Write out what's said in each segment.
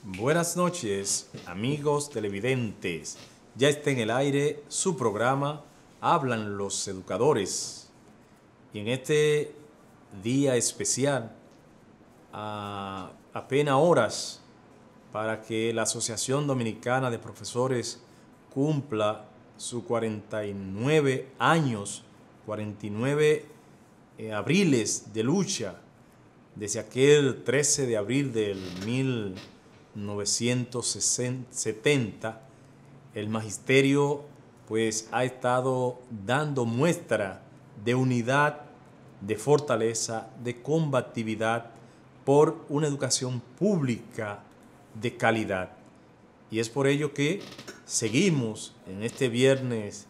Buenas noches, amigos televidentes. Ya está en el aire su programa Hablan los Educadores. Y en este día especial, a apenas horas para que la Asociación Dominicana de Profesores cumpla sus 49 años, 49 abriles de lucha, desde aquel 13 de abril del 1970, el magisterio pues ha estado dando muestra de unidad, de fortaleza, de combatividad por una educación pública de calidad. Y es por ello que seguimos en este viernes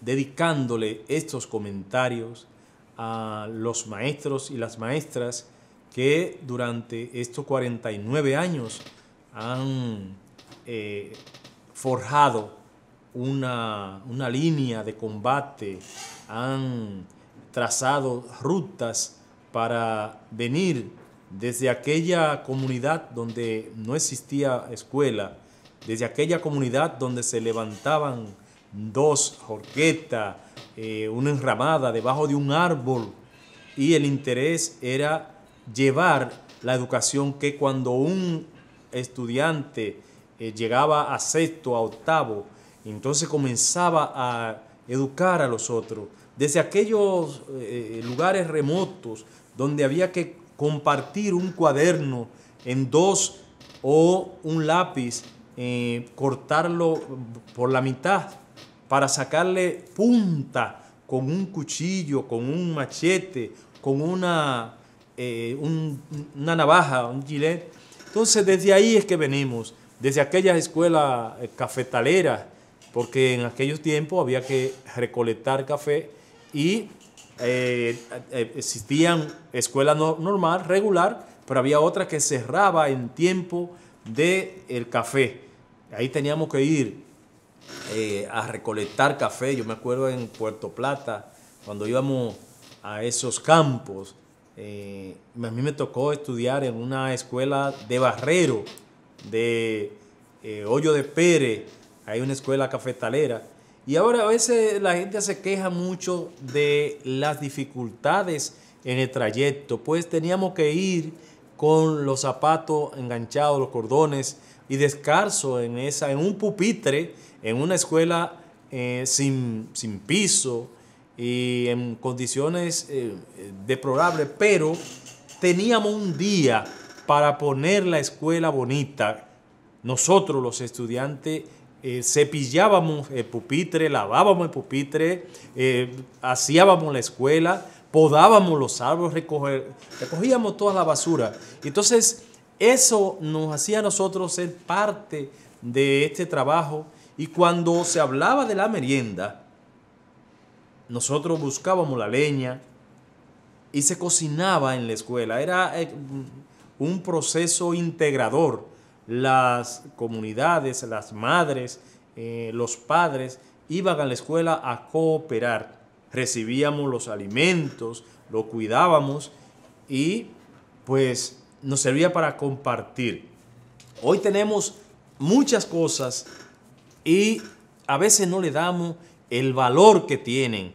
dedicándole estos comentarios a los maestros y las maestras que durante estos 49 años han forjado una línea de combate, han trazado rutas para venir desde aquella comunidad donde no existía escuela, desde aquella comunidad donde se levantaban dos horquetas, una enramada debajo de un árbol, y el interés era llevar la educación que cuando un estudiante llegaba a sexto, a octavo, entonces comenzaba a educar a los otros. Desde aquellos lugares remotos donde había que compartir un cuaderno en dos o un lápiz, cortarlo por la mitad para sacarle punta con un cuchillo, con un machete, con una navaja, un gilet. Entonces desde ahí es que venimos, desde aquellas escuelas cafetaleras, porque en aquellos tiempos había que recolectar café y existían escuelas normal, regular, pero había otra que cerraba en tiempo del café. Ahí teníamos que ir a recolectar café. Yo me acuerdo en Puerto Plata, cuando íbamos a esos campos, a mí me tocó estudiar en una escuela de Barrero, de Hoyo de Pérez. Hay una escuela cafetalera. Y ahora a veces la gente se queja mucho de las dificultades en el trayecto, pues teníamos que ir con los zapatos enganchados, los cordones, y descalzo en un pupitre, en una escuela sin piso y en condiciones deplorables, pero teníamos un día para poner la escuela bonita. Nosotros los estudiantes cepillábamos el pupitre, lavábamos el pupitre, hacíamos la escuela, podábamos los árboles, recogíamos toda la basura. Entonces eso nos hacía a nosotros ser parte de este trabajo. Y cuando se hablaba de la merienda, nosotros buscábamos la leña y se cocinaba en la escuela. Era un proceso integrador. Las comunidades, las madres, los padres iban a la escuela a cooperar. Recibíamos los alimentos, lo cuidábamos y pues nos servía para compartir. Hoy tenemos muchas cosas y a veces no le damos el valor que tienen.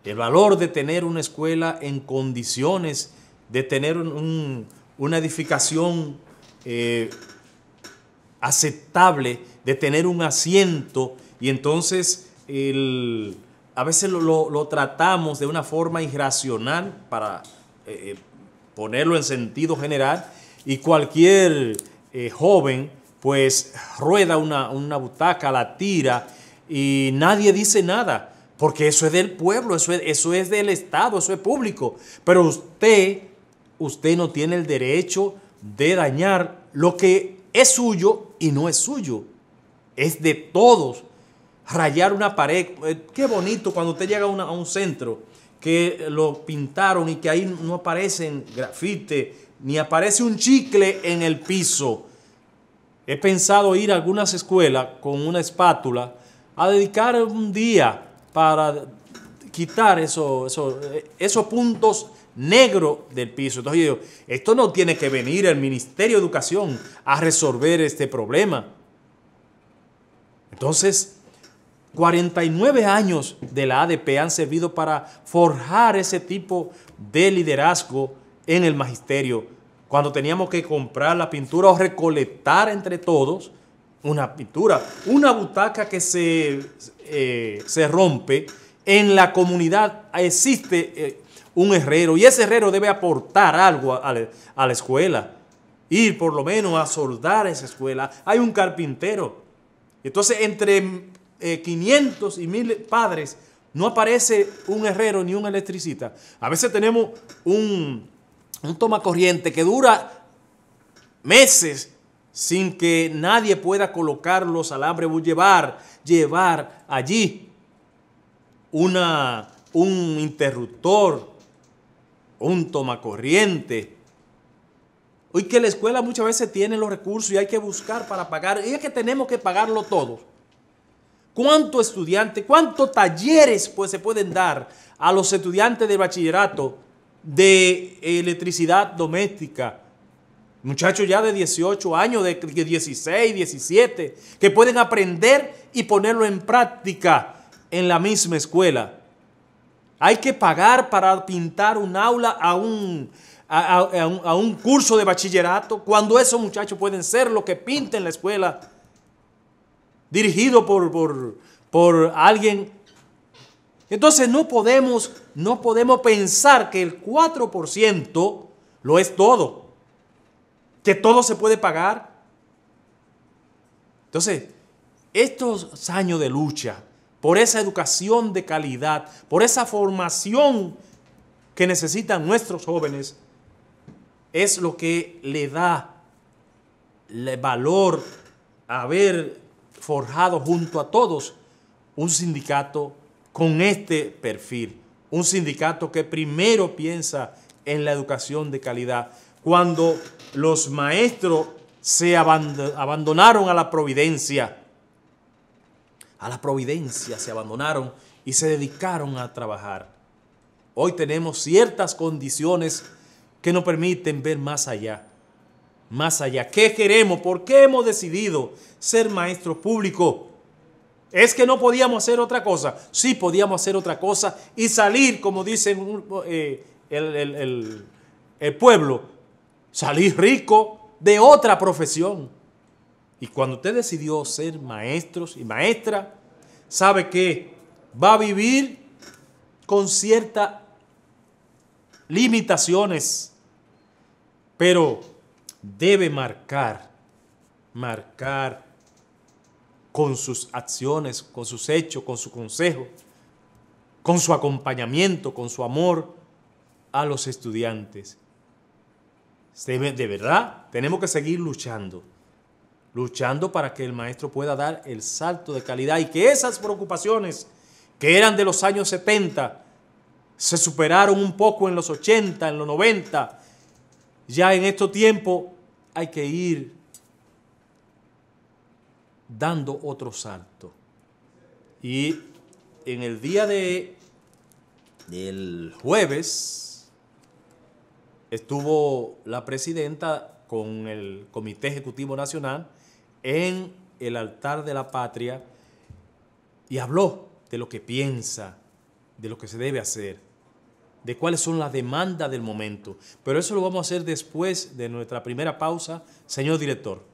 El valor de tener una escuela en condiciones, de tener una edificación aceptable, de tener un asiento, y entonces a veces lo tratamos de una forma irracional para ponerlo en sentido general, y cualquier joven pues rueda una butaca, la tira y nadie dice nada, porque eso es del pueblo, eso es del Estado, eso es público. Pero usted no tiene el derecho de dañar lo que es suyo y no es suyo. Es de todos. Rayar una pared, qué bonito cuando usted llega a un centro que lo pintaron y que ahí no aparecen grafites, ni aparece un chicle en el piso. He pensado ir a algunas escuelas con una espátula a dedicar un día para quitar esos puntos negro del piso. Entonces yo digo, esto no tiene que venir el Ministerio de Educación a resolver este problema. Entonces, 49 años de la ADP han servido para forjar ese tipo de liderazgo en el magisterio. Cuando teníamos que comprar la pintura o recolectar entre todos una pintura, una butaca que se rompe, en la comunidad existe un herrero y ese herrero debe aportar algo a la escuela, ir por lo menos a soldar esa escuela. Hay un carpintero. Entonces, entre 500 y 1000 padres, no aparece un herrero ni un electricista. A veces tenemos un tomacorriente que dura meses sin que nadie pueda colocar los alambres, llevar allí un interruptor, un tomacorriente. Hoy que la escuela muchas veces tiene los recursos y hay que buscar para pagar, y es que tenemos que pagarlo todos. ¿Cuántos estudiantes, cuántos talleres pues se pueden dar a los estudiantes de bachillerato de electricidad doméstica? Muchachos ya de 18 años, de 16, 17, que pueden aprender y ponerlo en práctica en la misma escuela. Hay que pagar para pintar un aula a un curso de bachillerato, cuando esos muchachos pueden ser los que pinten la escuela, dirigido por alguien. Entonces no podemos pensar que el 4% lo es todo, que todo se puede pagar. Entonces, estos años de lucha por esa educación de calidad, por esa formación que necesitan nuestros jóvenes, es lo que le da el valor a haber forjado junto a todos un sindicato con este perfil, un sindicato que primero piensa en la educación de calidad. Cuando los maestros se abandonaron a la providencia se abandonaron y se dedicaron a trabajar. Hoy tenemos ciertas condiciones que nos permiten ver más allá. Más allá. ¿Qué queremos? ¿Por qué hemos decidido ser maestros públicos? ¿Es que no podíamos hacer otra cosa? Sí, podíamos hacer otra cosa y salir, como dice el pueblo, salir rico de otra profesión. Y cuando usted decidió ser maestros y maestra, sabe que va a vivir con ciertas limitaciones, pero debe marcar con sus acciones, con sus hechos, con su consejo, con su acompañamiento, con su amor a los estudiantes. De verdad, tenemos que seguir luchando para que el maestro pueda dar el salto de calidad y que esas preocupaciones que eran de los años 70 se superaron un poco en los 80, en los 90. Ya en estos tiempos hay que ir dando otro salto. Y en el día del jueves estuvo la presidenta con el Comité Ejecutivo Nacional en el altar de la patria y habló de lo que piensa, de lo que se debe hacer, de cuáles son las demandas del momento. Pero eso lo vamos a hacer después de nuestra primera pausa, señor director.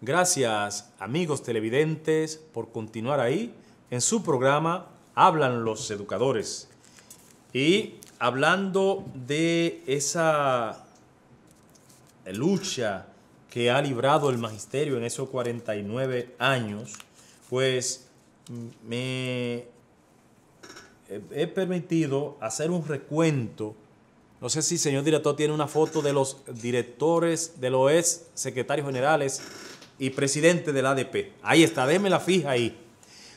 Gracias, amigos televidentes, por continuar ahí en su programa Hablan los Educadores. Y hablando de esa lucha que ha librado el magisterio en esos 49 años, pues me he permitido hacer un recuento. No sé si el señor director tiene una foto de los directores, de los ex secretarios generales y presidente de la ADP. Ahí está, déjenme la fija ahí.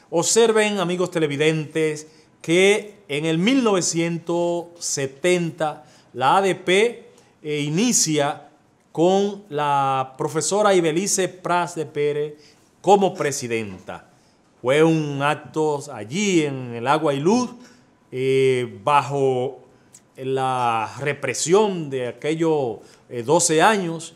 Observen, amigos televidentes, que en el 1970 la ADP inicia con la profesora Ibelice Pras de Pérez como presidenta. Fue un acto allí en el Agua y Luz, bajo la represión de aquellos 12 años,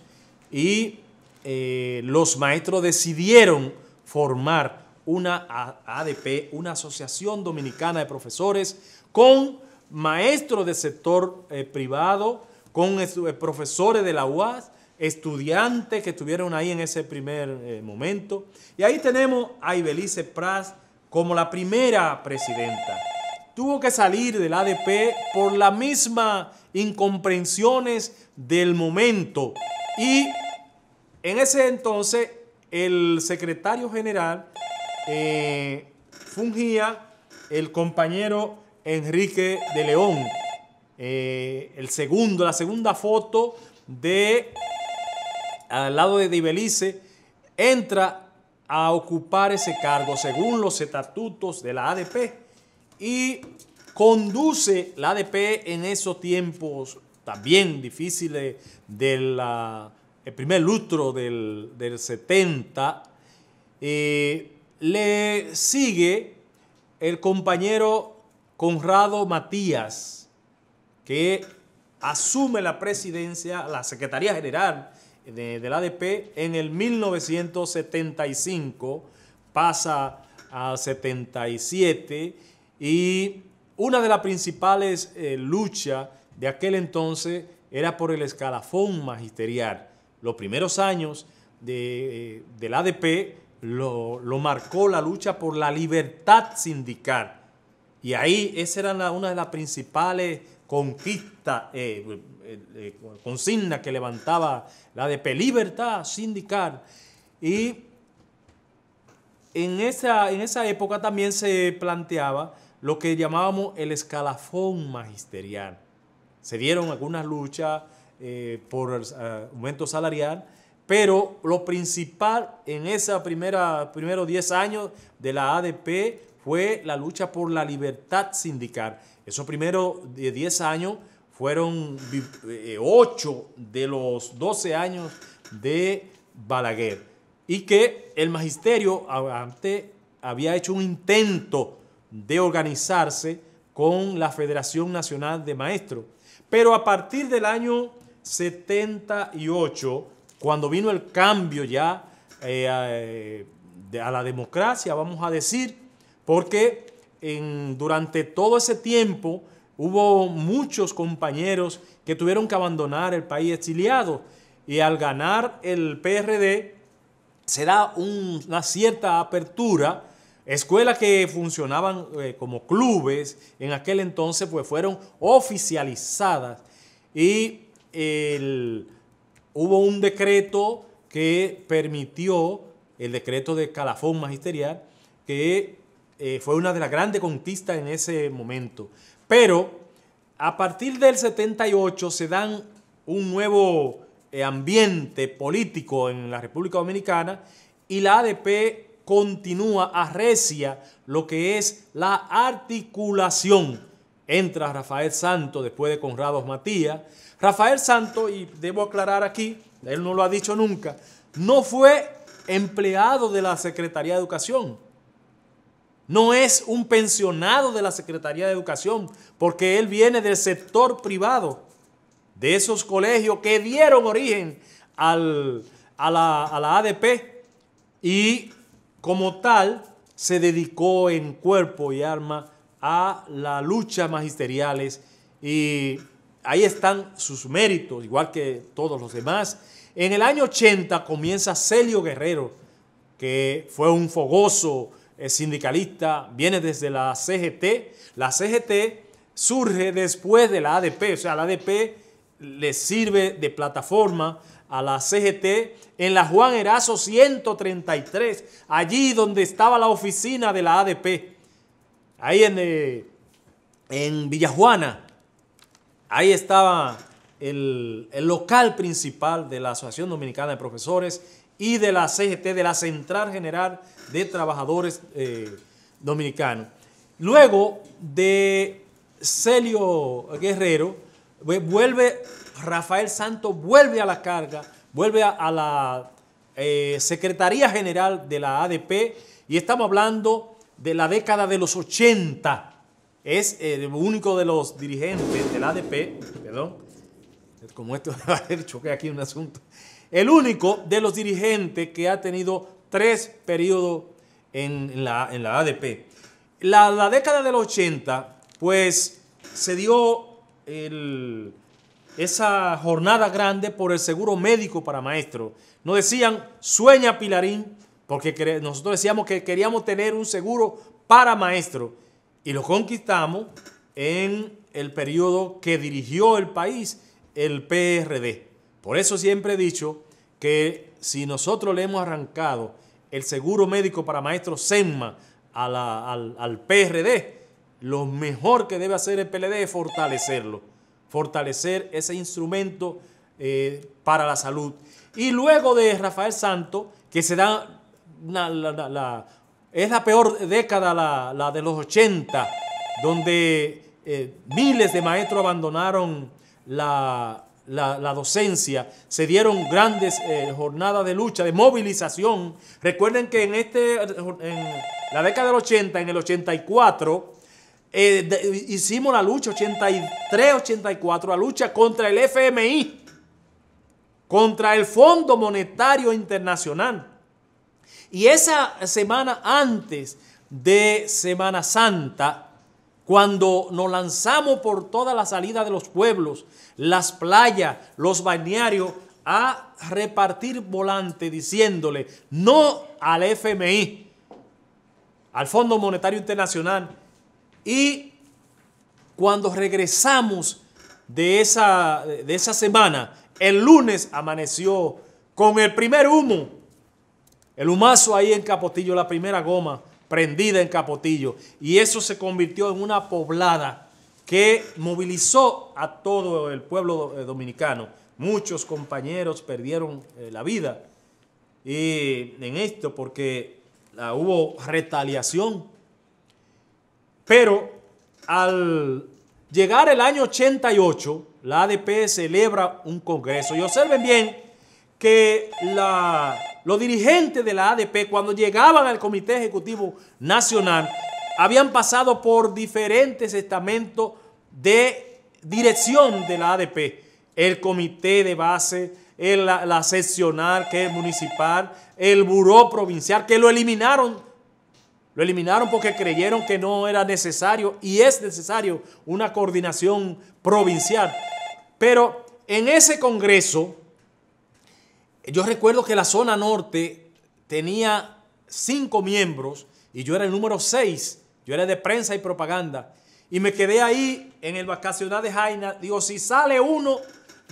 y los maestros decidieron formar una ADP, una Asociación Dominicana de Profesores, con maestros del sector privado, con profesores de la UAS, estudiantes que estuvieron ahí en ese primer momento. Y ahí tenemos a Ibelice Pras como la primera presidenta. Tuvo que salir del ADP por las mismas incomprensiones del momento. Y en ese entonces el secretario general fungía el compañero Enrique de León. La segunda foto al lado de Ibelice, entra a ocupar ese cargo según los estatutos de la ADP y conduce la ADP en esos tiempos también difíciles del primer lustro del 70. Le sigue el compañero Conrado Matías, que asume la presidencia, la Secretaría General de la ADP en el 1975, pasa al 77, y una de las principales luchas de aquel entonces era por el escalafón magisterial. Los primeros años del ADP lo marcó la lucha por la libertad sindical. Y ahí esa era una de las principales conquistas, consignas que levantaba la ADP, libertad sindical. Y en esa época también se planteaba lo que llamábamos el escalafón magisterial. Se dieron algunas luchas por aumento salarial, pero lo principal en esos primeros 10 años de la ADP fue la lucha por la libertad sindical. Esos primeros 10 años fueron 8 de los 12 años de Balaguer, y que el magisterio antes había hecho un intento de organizarse con la Federación Nacional de Maestros. Pero a partir del año 78, cuando vino el cambio ya a la democracia, vamos a decir, porque durante todo ese tiempo hubo muchos compañeros que tuvieron que abandonar el país exiliados, y al ganar el PRD se da una cierta apertura. Escuelas que funcionaban como clubes en aquel entonces pues fueron oficializadas, y hubo un decreto que permitió, el decreto de escalafón magisterial, que fue una de las grandes conquistas en ese momento. Pero a partir del 78 se dan un nuevo ambiente político en la República Dominicana, y la ADP continúa, arrecia lo que es la articulación. Entra Rafael Santos después de Conrado Matías. Rafael Santos, y debo aclarar aquí, él no lo ha dicho nunca, no fue empleado de la Secretaría de Educación. No es un pensionado de la Secretaría de Educación, porque él viene del sector privado, de esos colegios que dieron origen a la ADP, y como tal se dedicó en cuerpo y alma a las luchas magisteriales, y ahí están sus méritos, igual que todos los demás. En el año 80 comienza Celio Guerrero, que fue un fogoso sindicalista, viene desde la CGT. La CGT surge después de la ADP, o sea, la ADP le sirve de plataforma a la CGT en la Juan Erazo 133, allí donde estaba la oficina de la ADP. Ahí en Villajuana. Ahí estaba el local principal de la Asociación Dominicana de Profesores y de la CGT, de la Central General de Trabajadores Dominicanos. Luego de Celio Guerrero, vuelve Rafael Santos, vuelve a la carga, vuelve a la Secretaría General de la ADP, y estamos hablando de la década de los 80. Es el único de los dirigentes de la ADP, perdón, como esto va a choque aquí un asunto, el único de los dirigentes que ha tenido 3 periodos en la ADP. La década de los 80, pues se dio esa jornada grande por el seguro médico para maestros. Nos decían, sueña Pilarín, porque nosotros decíamos que queríamos tener un seguro para maestros, y lo conquistamos en el periodo que dirigió el país el PRD. Por eso siempre he dicho que si nosotros le hemos arrancado el seguro médico para maestros SEMMA al PRD, lo mejor que debe hacer el PLD es fortalecerlo, fortalecer ese instrumento para la salud. Y luego de Rafael Santos, que se da es la peor década, la de los 80, donde miles de maestros abandonaron la docencia, se dieron grandes jornadas de lucha, de movilización. Recuerden que en la década del 80, en el 84, hicimos la lucha 83-84, la lucha contra el FMI, contra el Fondo Monetario Internacional. Y esa semana antes de Semana Santa, cuando nos lanzamos por toda la salida de los pueblos, las playas, los balnearios, a repartir volantes diciéndole no al FMI, al Fondo Monetario Internacional. Y cuando regresamos de esa semana, el lunes amaneció con el primer humo, el humazo ahí en Capotillo, la primera goma prendida en Capotillo. Y eso se convirtió en una poblada que movilizó a todo el pueblo dominicano. Muchos compañeros perdieron la vida en esto porque hubo retaliación. Pero al llegar el año 88, la ADP celebra un congreso. Y observen bien que los dirigentes de la ADP, cuando llegaban al Comité Ejecutivo Nacional, habían pasado por diferentes estamentos de dirección de la ADP. El comité de base, la seccional, que es municipal, el buró provincial, que lo eliminaron. Lo eliminaron porque creyeron que no era necesario, y es necesario una coordinación provincial. Pero en ese congreso, yo recuerdo que la zona norte tenía 5 miembros y yo era el número 6. Yo era de prensa y propaganda. Y me quedé ahí en el vacacional de Jaina. Digo, si sale uno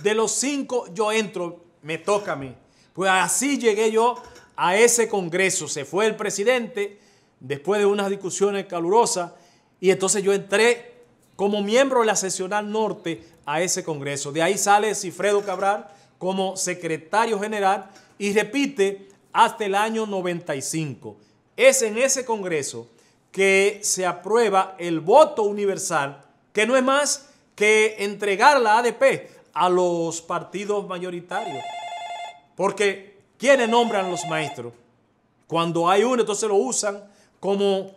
de los 5, yo entro, me toca a mí. Pues así llegué yo a ese congreso. Se fue el presidente después de unas discusiones calurosas, y entonces yo entré como miembro de la seccional norte a ese congreso. De ahí sale Cifredo Cabral como secretario general y repite hasta el año 95. Es en ese congreso que se aprueba el voto universal, que no es más que entregar la ADP a los partidos mayoritarios. Porque ¿quiénes nombran los maestros? Cuando hay uno, entonces lo usan como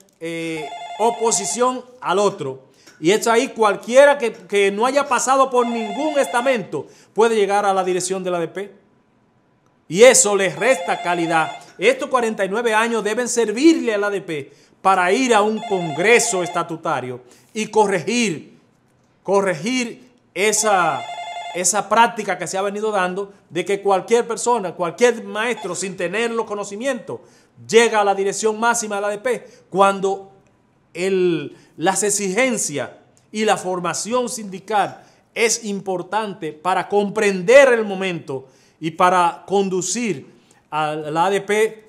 oposición al otro. Y es ahí cualquiera que no haya pasado por ningún estamento puede llegar a la dirección de la ADP. Y eso les resta calidad. Estos 49 años deben servirle a la ADP para ir a un congreso estatutario y corregir esa práctica que se ha venido dando de que cualquier persona, cualquier maestro sin tener los conocimientos, llega a la dirección máxima de la ADP cuando las exigencias y la formación sindical es importante para comprender el momento y para conducir a la ADP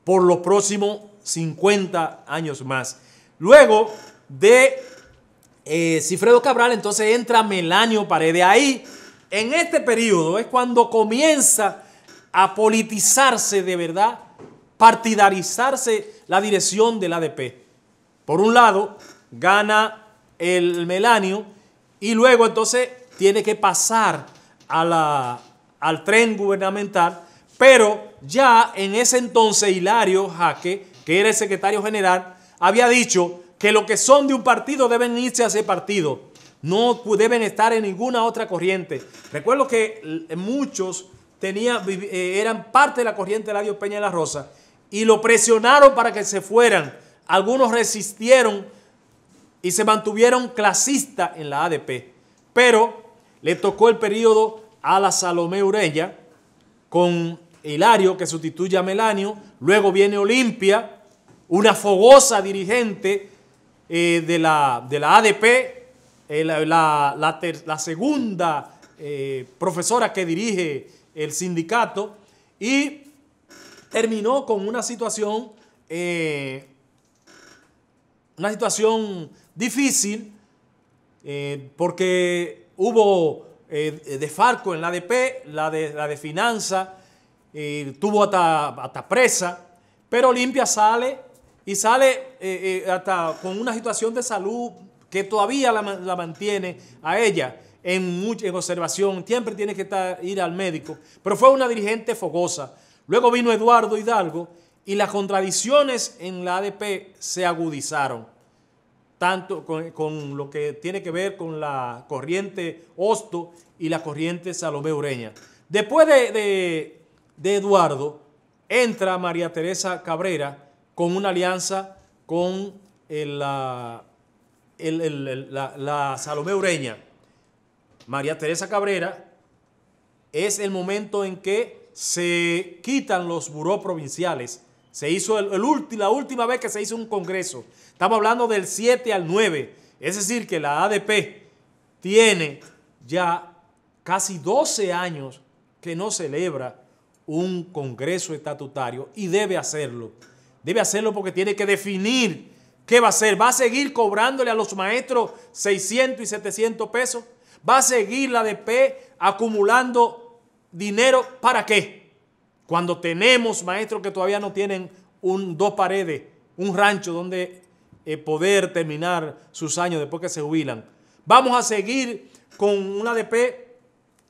por los próximos 50 años más. Luego de Sigfredo Cabral, entonces entra Melanio Paredes. Ahí, en este periodo, es cuando comienza a politizarse de verdad, partidarizarse la dirección del ADP. Por un lado, gana el Melanio y luego entonces tiene que pasar al tren gubernamental, pero ya en ese entonces Hilario Jaque, que era el secretario general, había dicho que los que son de un partido deben irse a ese partido, no deben estar en ninguna otra corriente. Recuerdo que muchos eran parte de la corriente de Eladio Peña de la Rosa y lo presionaron para que se fueran. Algunos resistieron y se mantuvieron clasistas en la ADP, pero le tocó el periodo a la Salomé Ureña con Hilario, que sustituye a Melanio. Luego viene Olimpia, una fogosa dirigente de la ADP, la segunda profesora que dirige el sindicato, y terminó con una situación difícil, porque hubo desfalco en la ADP, la de finanzas, tuvo hasta presa, pero Olimpia sale hasta con una situación de salud que todavía la mantiene a ella en observación, siempre tiene que ir al médico, pero fue una dirigente fogosa. Luego vino Eduardo Hidalgo y las contradicciones en la ADP se agudizaron, tanto con lo que tiene que ver con la corriente Hosto y la corriente Salomé Ureña. Después de Eduardo, entra María Teresa Cabrera con una alianza con la Salomé Ureña. María Teresa Cabrera es el momento en que se quitan los burós provinciales. Se hizo la última vez que se hizo un congreso. Estamos hablando del 7 al 9. Es decir, que la ADP tiene ya casi 12 años que no celebra un congreso estatutario y debe hacerlo. Debe hacerlo porque tiene que definir qué va a hacer. ¿Va a seguir cobrándole a los maestros 600 y 700 pesos? ¿Va a seguir la ADP acumulando dinero? ¿Para qué? Cuando tenemos maestros que todavía no tienen dos paredes, un rancho donde poder terminar sus años después que se jubilan. Vamos a seguir con una ADP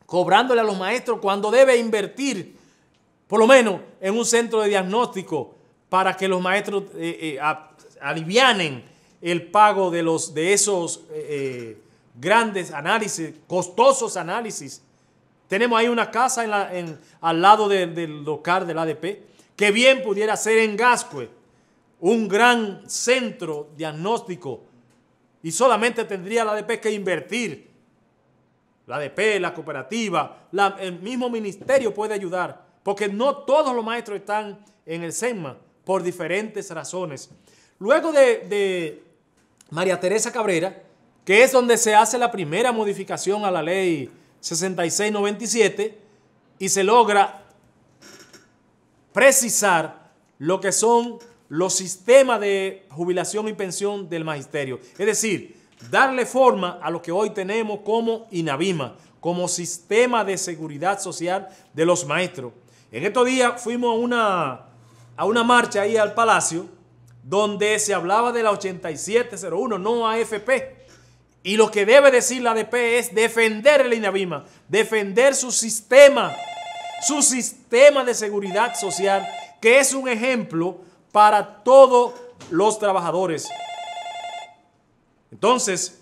cobrándole a los maestros cuando debe invertir por lo menos en un centro de diagnóstico para que los maestros alivianen el pago de esos grandes análisis, costosos análisis. Tenemos ahí una casa al lado del local del ADP que bien pudiera ser en Gascue, un gran centro diagnóstico, y solamente tendría la ADP que invertir. La ADP, la cooperativa, el mismo ministerio puede ayudar, porque no todos los maestros están en el SENMA por diferentes razones. Luego de María Teresa Cabrera, que es donde se hace la primera modificación a la ley 6697 y se logra precisar lo que son los sistemas de jubilación y pensión del magisterio. Es decir, darle forma a lo que hoy tenemos como INAVIMA, como sistema de seguridad social de los maestros. En estos días fuimos a una marcha ahí al Palacio donde se hablaba de la 8701, no AFP. Y lo que debe decir la ADP es defender el INAVIMA, defender su sistema de seguridad social, que es un ejemplo para todos los trabajadores. Entonces,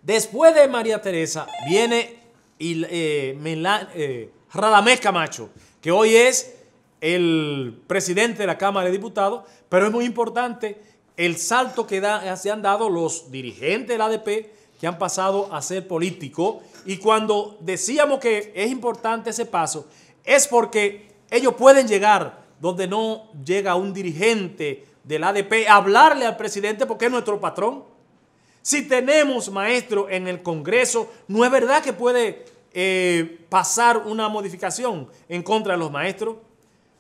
después de María Teresa viene Radamés Camacho, que hoy es el presidente de la Cámara de Diputados, pero es muy importante el salto que se han dado los dirigentes de la ADP que han pasado a ser políticos. Y cuando decíamos que es importante ese paso, es porque ellos pueden llegar donde no llega un dirigente de la ADP a hablarle al presidente porque es nuestro patrón. Si tenemos maestros en el Congreso, no es verdad que puede pasar una modificación en contra de los maestros.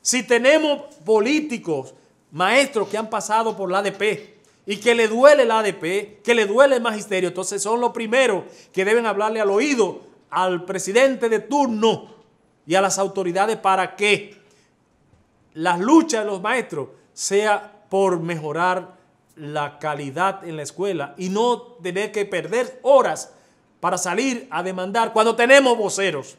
Si tenemos políticos, maestros que han pasado por la ADP y que le duele la ADP, que le duele el magisterio, entonces son los primeros que deben hablarle al oído al presidente de turno y a las autoridades para que las luchas de los maestros sea por mejorar la calidad en la escuela y no tener que perder horas para salir a demandar cuando tenemos voceros.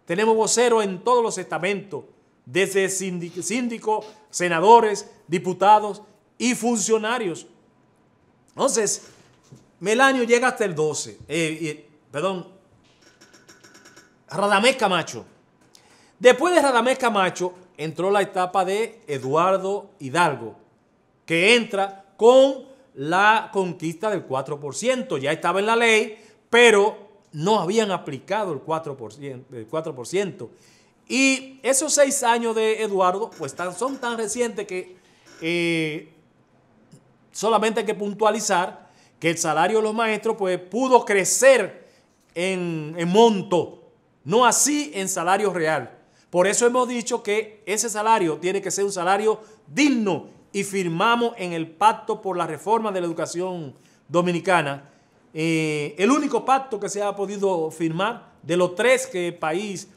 Tenemos voceros en todos los estamentos, desde síndicos, senadores, diputados y funcionarios. Entonces, Melanio llega hasta el 12. Radamés Camacho. Después de Radamés Camacho entró la etapa de Eduardo Hidalgo, que entra con la conquista del 4%. Ya estaba en la ley, pero no habían aplicado el 4%. Y esos 6 años de Eduardo pues son tan recientes que solamente hay que puntualizar que el salario de los maestros pues pudo crecer en monto, no así en salario real. Por eso hemos dicho que ese salario tiene que ser un salario digno y firmamos en el Pacto por la Reforma de la Educación Dominicana, el único pacto que se ha podido firmar de los 3 que el país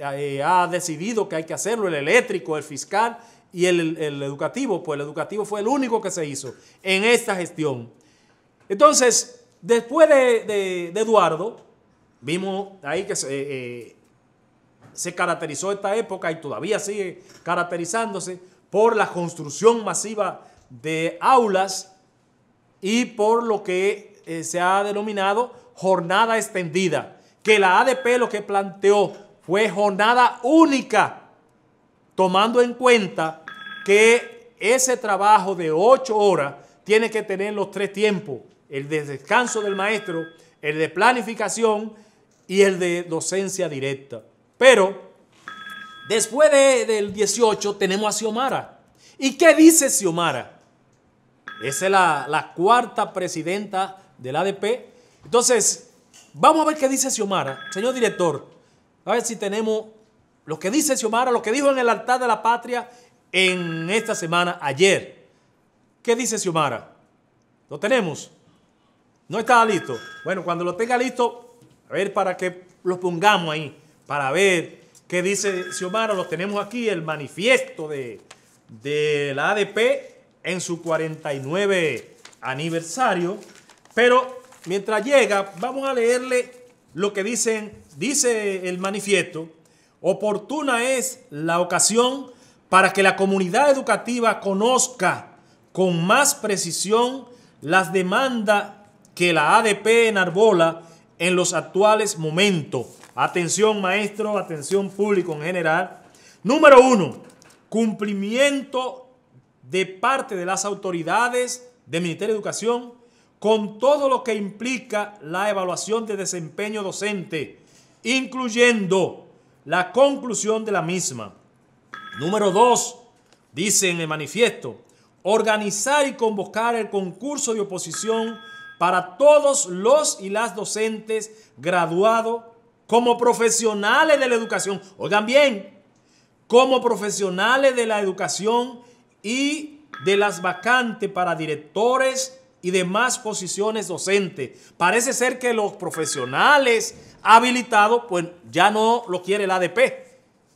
ha decidido que hay que hacerlo, el eléctrico, el fiscal y el educativo. Pues el educativo fue el único que se hizo en esta gestión. Entonces, después de Eduardo, vimos ahí que se caracterizó esta época y todavía sigue caracterizándose por la construcción masiva de aulas y por lo que se ha denominado jornada extendida, que la ADP lo que planteó fue jornada única, tomando en cuenta que ese trabajo de 8 horas tiene que tener los 3 tiempos, el de descanso del maestro, el de planificación y el de docencia directa. Pero después del 18 tenemos a Xiomara. ¿Y qué dice Xiomara? Esa es la 4ª presidenta del ADP. Entonces, vamos a ver qué dice Xiomara. Señor director, a ver si tenemos lo que dice Xiomara, lo que dijo en el altar de la patria en esta semana, ayer. ¿Qué dice Xiomara? ¿Lo tenemos? ¿No está listo? Bueno, cuando lo tenga listo, a ver, para que lo pongamos ahí, para ver qué dice Xiomara. Lo tenemos aquí, el manifiesto de la ADP en su 49 aniversario. Pero mientras llega, vamos a leerle lo que dice el manifiesto. Oportuna es la ocasión para que la comunidad educativa conozca con más precisión las demandas que la ADP enarbola en los actuales momentos. Atención maestro, atención público en general. Número 1, cumplimiento de parte de las autoridades del Ministerio de Educación con todo lo que implica la evaluación de desempeño docente, incluyendo la conclusión de la misma. Número 2, dice en el manifiesto, organizar y convocar el concurso de oposición para todos los y las docentes graduados como profesionales de la educación. Oigan bien, como profesionales de la educación y de las vacantes para directores y demás posiciones docentes. Parece ser que los profesionales habilitados pues ya no lo quiere el ADP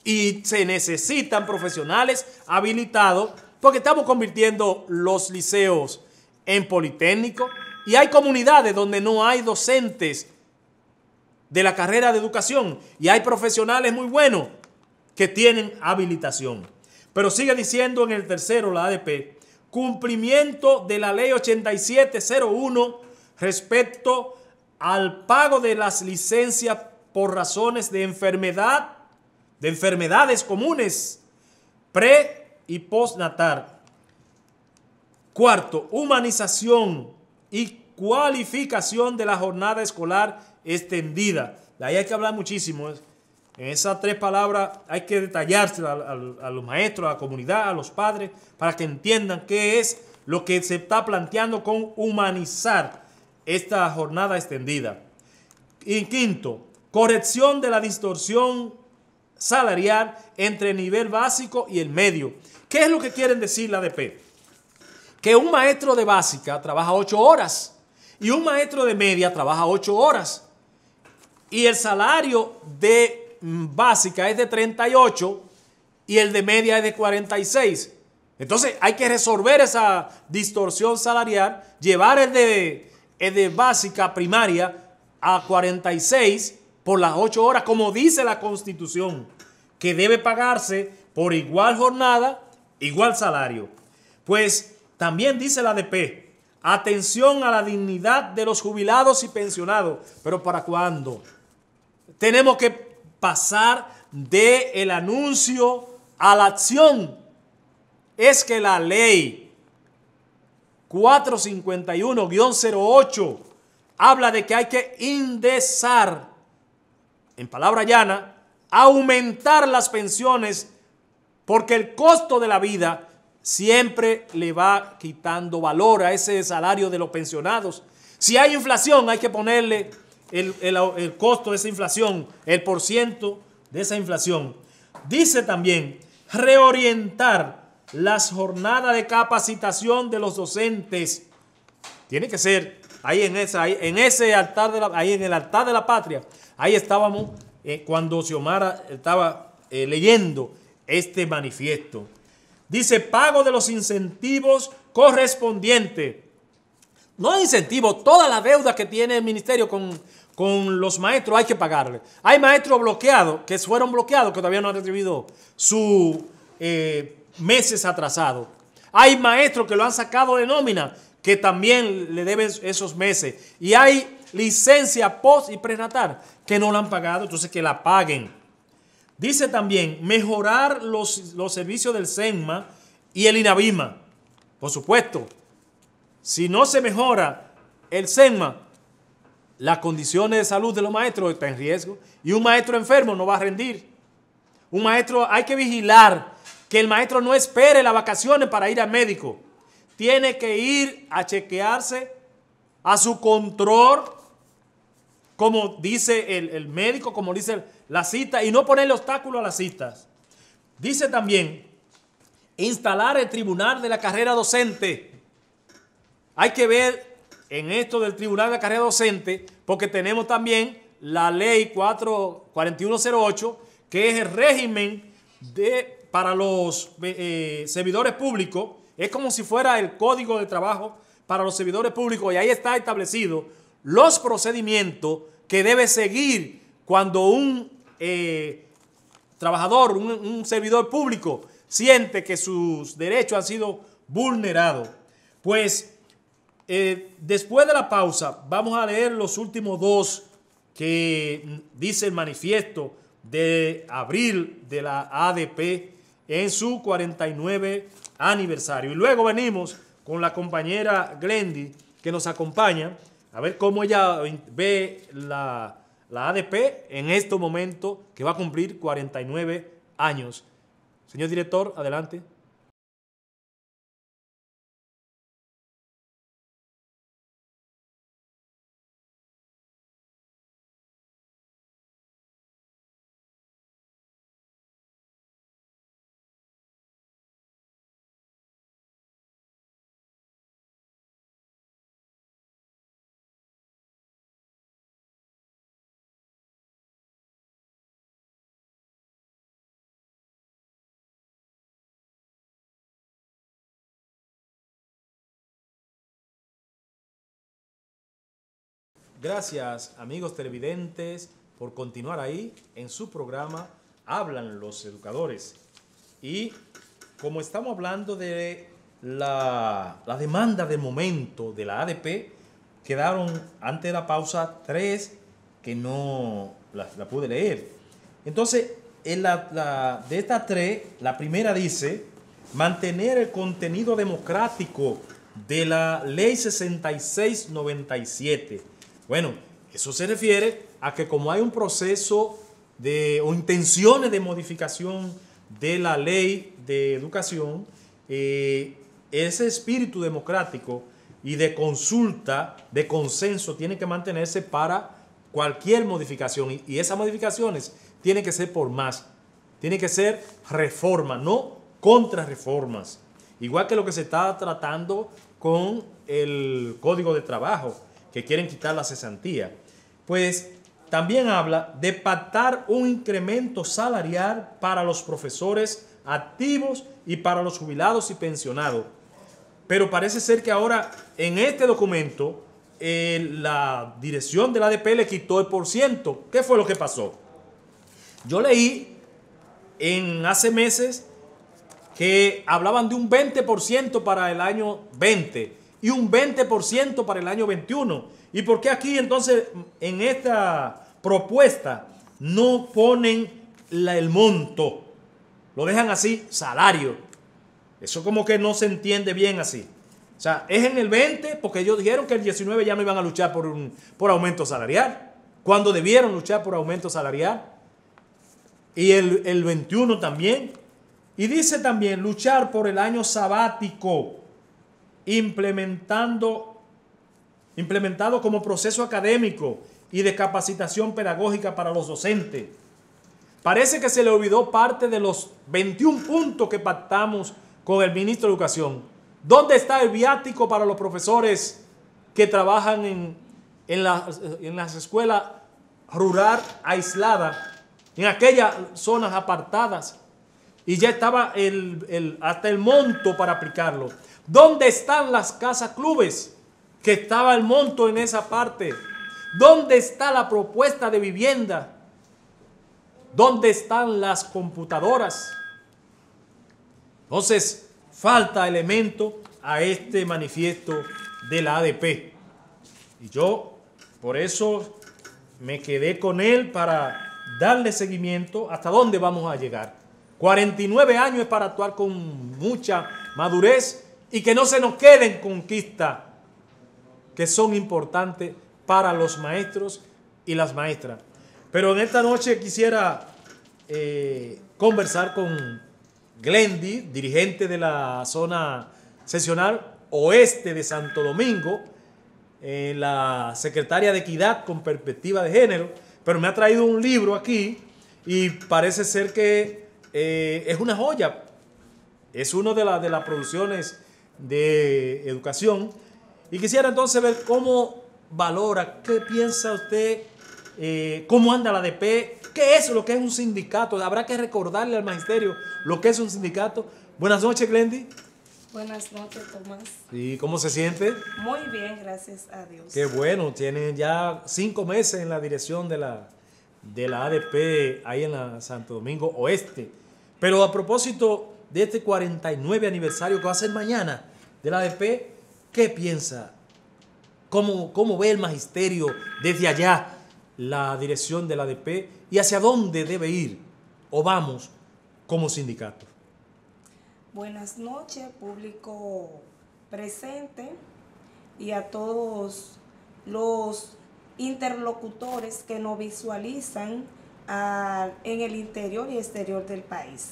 y se necesitan profesionales habilitados porque estamos convirtiendo los liceos en politécnicos y hay comunidades donde no hay docentes de la carrera de educación y hay profesionales muy buenos que tienen habilitación. Pero sigue diciendo en el tercero la ADP, cumplimiento de la ley 8701 respecto al pago de las licencias por razones de enfermedades comunes, pre y postnatal. Cuarto, humanización y cualificación de la jornada escolar extendida. De ahí hay que hablar muchísimo. En esas 3 palabras hay que detallarse a los maestros, a la comunidad, a los padres, para que entiendan qué es lo que se está planteando con humanizar esta jornada extendida. Y quinto, corrección de la distorsión salarial entre el nivel básico y el medio. ¿Qué es lo que quieren decir la ADP? que un maestro de básica trabaja 8 horas y un maestro de media trabaja 8 horas. Y el salario de básica es de 38 y el de media es de 46. Entonces hay que resolver esa distorsión salarial, llevar el de básica primaria a 46 por las 8 horas, como dice la Constitución, que debe pagarse por igual jornada, igual salario. Pues también dice la ADP, atención a la dignidad de los jubilados y pensionados. ¿Pero para cuándo? Tenemos que pasar del anuncio a la acción. Es que la ley 451-08 habla de que hay que indexar, en palabra llana, aumentar las pensiones, porque el costo de la vida siempre le va quitando valor a ese salario de los pensionados. Si hay inflación, hay que ponerle el costo de esa inflación, el porciento de esa inflación. Dice también reorientar las jornadas de capacitación de los docentes. Tiene que ser ahí en ese altar ahí en el altar de la patria. Ahí estábamos cuando Xiomara estaba leyendo este manifiesto. Dice pago de los incentivos correspondientes. No incentivos, toda la deuda que tiene el ministerio con los maestros hay que pagarle. Hay maestros bloqueados, que fueron bloqueados, que todavía no han recibido sus meses atrasados. Hay maestros que lo han sacado de nómina, que también le deben esos meses. Y hay licencia post y prenatal que no la han pagado, entonces que la paguen. Dice también mejorar los servicios del SENMA y el INAVIMA. Por supuesto, si no se mejora el SENMA, las condiciones de salud de los maestros están en riesgo y un maestro enfermo no va a rendir. Un maestro, hay que vigilar que el maestro no espere las vacaciones para ir al médico. Tiene que ir a chequearse a su control, como dice el médico, como dice la cita, y no ponerle obstáculos a las citas. Dice también instalar el tribunal de la carrera docente. Hay que ver en esto del tribunal de la carrera docente, porque tenemos también la ley 4108, que es el régimen para los servidores públicos. Es como si fuera el código de trabajo para los servidores públicos, y ahí está establecido los procedimientos que debe seguir cuando un trabajador, un servidor público siente que sus derechos han sido vulnerados. Pues después de la pausa vamos a leer los últimos dos que dice el manifiesto de abril de la ADP en su 49 aniversario. Y luego venimos con la compañera Glendy, que nos acompaña, a ver cómo ella ve la ADP en este momento que va a cumplir 49 años. Señor director, adelante. Gracias, amigos televidentes, por continuar ahí en su programa Hablan los Educadores. Y como estamos hablando de la demanda de momento de la ADP, quedaron antes de la pausa 3 que no la pude leer. Entonces, de estas 3, la primera dice mantener el contenido democrático de la Ley 6697. Bueno, eso se refiere a que como hay un proceso o intenciones de modificación de la ley de educación, ese espíritu democrático y de consulta, de consenso, tiene que mantenerse para cualquier modificación. Y esas modificaciones tienen que ser por más. Tienen que ser reformas, no contrarreformas. igual que lo que se está tratando con el Código de Trabajo, que quieren quitar la cesantía. Pues también habla de pactar un incremento salarial para los profesores activos y para los jubilados y pensionados. Pero parece ser que ahora en este documento la dirección de la ADP le quitó el %. ¿Qué fue lo que pasó? Yo leí hace meses que hablaban de un 20% para el año 20 y un 20% para el año 21. ¿Y por qué aquí entonces en esta propuesta no ponen el monto? Lo dejan así, salario. Eso como que no se entiende bien así. O sea, es en el 20 porque ellos dijeron que el 19 ya no iban a luchar por aumento salarial, cuando debieron luchar por aumento salarial. Y el 21 también. Y dice también luchar por el año sabático, implementado como proceso académico y de capacitación pedagógica para los docentes. Parece que se le olvidó parte de los 21 puntos que pactamos con el ministro de Educación. ¿Dónde está el viático para los profesores que trabajan en las escuelas rural aisladas, en aquellas zonas apartadas? Y ya estaba hasta el monto para aplicarlo. ¿Dónde están las casas clubes? Que estaba el monto en esa parte. ¿Dónde está la propuesta de vivienda? ¿Dónde están las computadoras? Entonces, falta elemento a este manifiesto de la ADP. Y yo, por eso, me quedé con él para darle seguimiento hasta dónde vamos a llegar. 49 años es para actuar con mucha madurez y que no se nos queden conquistas que son importantes para los maestros y las maestras. Pero en esta noche quisiera conversar con Glendy, dirigente de la zona sesional oeste de Santo Domingo, la secretaria de Equidad con Perspectiva de Género, pero me ha traído un libro aquí y parece ser que es una joya. Es una de las producciones de educación. Y quisiera entonces ver cómo valora, qué piensa usted, cómo anda la ADP, qué es lo que es un sindicato. Habrá que recordarle al magisterio lo que es un sindicato. Buenas noches, Glendy. Buenas noches, Tomás. ¿Y cómo se siente? Muy bien, gracias a Dios. Qué bueno, tienen ya 5 meses en la dirección de la ADP ahí en la Santo Domingo Oeste. Pero a propósito de este 49 aniversario que va a ser mañana de la ADP, ¿qué piensa? ¿Cómo ve el magisterio desde allá la dirección de la ADP y hacia dónde debe ir o vamos como sindicato? Buenas noches, público presente y a todos los interlocutores que nos visualizan en el interior y exterior del país.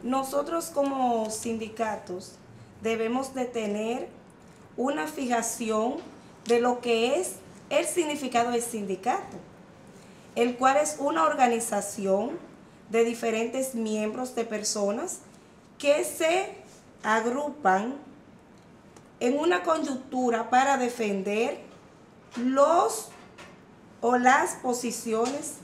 Nosotros como sindicatos debemos de tener una fijación de lo que es el significado del sindicato, el cual es una organización de diferentes miembros de personas que se agrupan en una coyuntura para defender las posiciones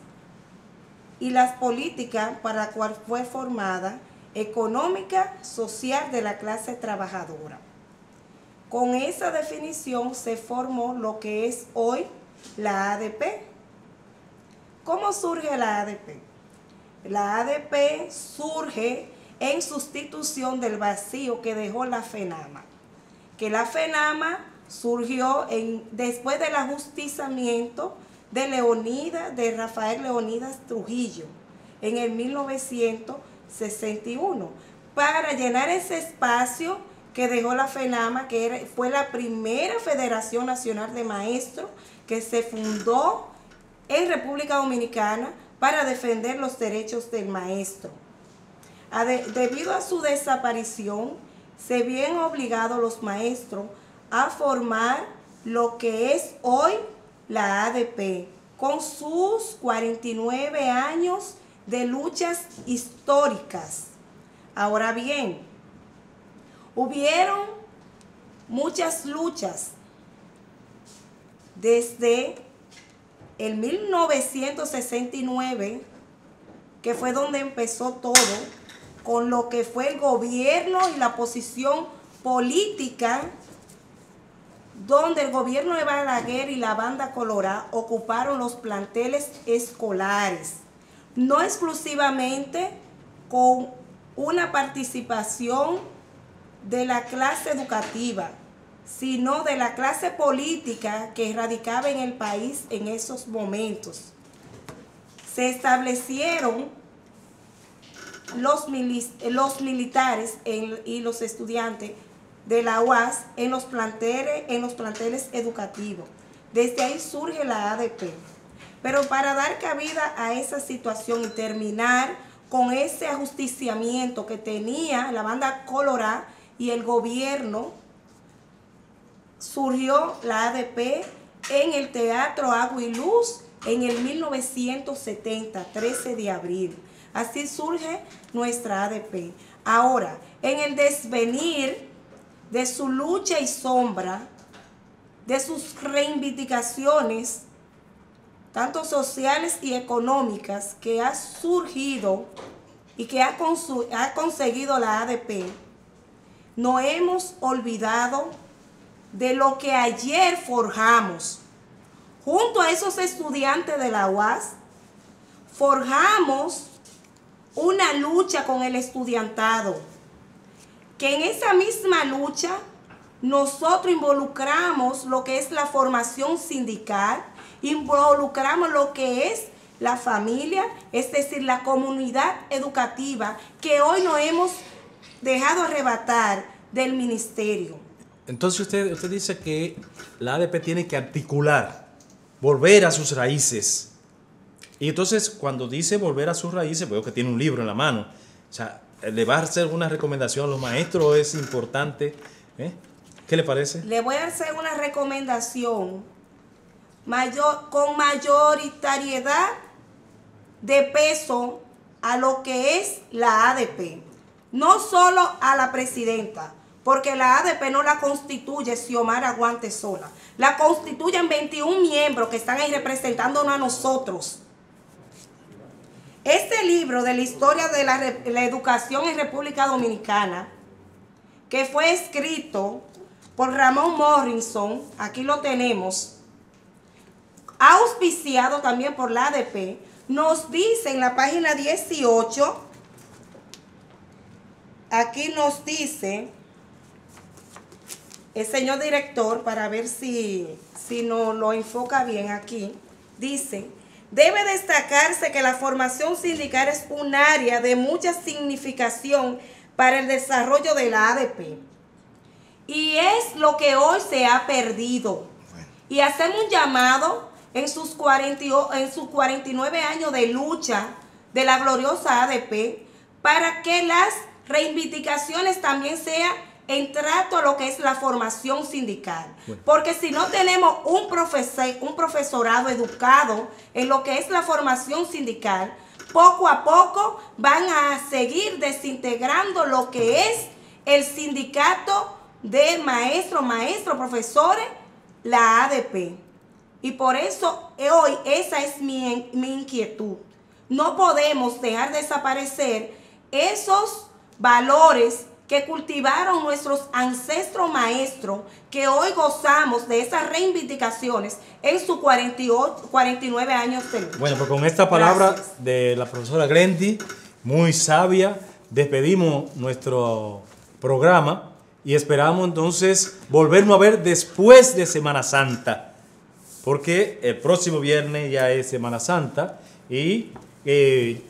y las políticas para la cual fue formada económica, social de la clase trabajadora. Con esa definición se formó lo que es hoy la ADP. ¿Cómo surge la ADP? La ADP surge en sustitución del vacío que dejó la FENAMA. Que la FENAMA surgió después del ajusticiamiento de Rafael Leonidas Trujillo en el 1961 para llenar ese espacio que dejó la FENAMA, que fue la primera Federación Nacional de Maestros que se fundó en República Dominicana para defender los derechos del maestro. Debido a su desaparición, se vieron obligados los maestros a formar lo que es hoy la ADP, con sus 49 años de luchas históricas. Ahora bien, Hubieron muchas luchas desde el 1969, que fue donde empezó todo, con lo que fue el gobierno y la posición política, donde el gobierno de Balaguer y la banda colorada ocuparon los planteles escolares, no exclusivamente con una participación de la clase educativa, sino de la clase política que radicaba en el país en esos momentos. Se establecieron los militares y los estudiantes de la UAS en los planteles educativos. Desde ahí surge la ADP. Pero para dar cabida a esa situación y terminar con ese ajusticiamiento que tenía la banda colorada y el gobierno, surgió la ADP en el Teatro Agua y Luz en el 1970, 13 de abril. Así surge nuestra ADP. Ahora, en el desvenir de su lucha y sombra, de sus reivindicaciones, tanto sociales y económicas, que ha surgido y que ha conseguido la ADP, no hemos olvidado de lo que ayer forjamos. Junto a esos estudiantes de la UAS, forjamos una lucha con el estudiantado, que en esa misma lucha nosotros involucramos lo que es la formación sindical, involucramos lo que es la familia, es decir, la comunidad educativa, que hoy nos hemos dejado arrebatar del ministerio. Entonces usted dice que la ADP tiene que articular, volver a sus raíces. Y entonces cuando dice volver a sus raíces, veo que tiene un libro en la mano. O sea, ¿le va a hacer una recomendación a los maestros? ¿Es importante? ¿Qué le parece? Le voy a hacer una recomendación con mayoritariedad de peso a lo que es la ADP. No solo a la presidenta, porque la ADP no la constituye Xiomara Guante sola. La constituyen 21 miembros que están ahí representándonos a nosotros. Este libro de la historia de la educación en República Dominicana, que fue escrito por Ramón Morrison, aquí lo tenemos, auspiciado también por la ADP, nos dice en la página 18, aquí nos dice el señor director, para ver si nos lo enfoca bien aquí, dice: debe destacarse que la formación sindical es un área de mucha significación para el desarrollo de la ADP. Y es lo que hoy se ha perdido. Y hacemos un llamado en sus 49 años de lucha de la gloriosa ADP para que las reivindicaciones también sean en trato a lo que es la formación sindical. Bueno. Porque si no tenemos un profesorado educado en lo que es la formación sindical, poco a poco van a seguir desintegrando lo que es el sindicato de maestros, profesores, la ADP. Y por eso hoy esa es mi inquietud. No podemos dejar desaparecer esos valores que cultivaron nuestros ancestros maestros, que hoy gozamos de esas reivindicaciones en sus 49 años de lucha. Bueno, pues con esta palabra de la profesora Glendy, muy sabia, despedimos nuestro programa y esperamos entonces volvernos a ver después de Semana Santa, porque el próximo viernes ya es Semana Santa y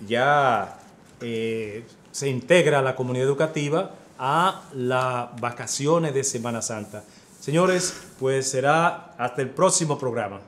ya se integra la comunidad educativa a las vacaciones de Semana Santa. Señores, pues será hasta el próximo programa.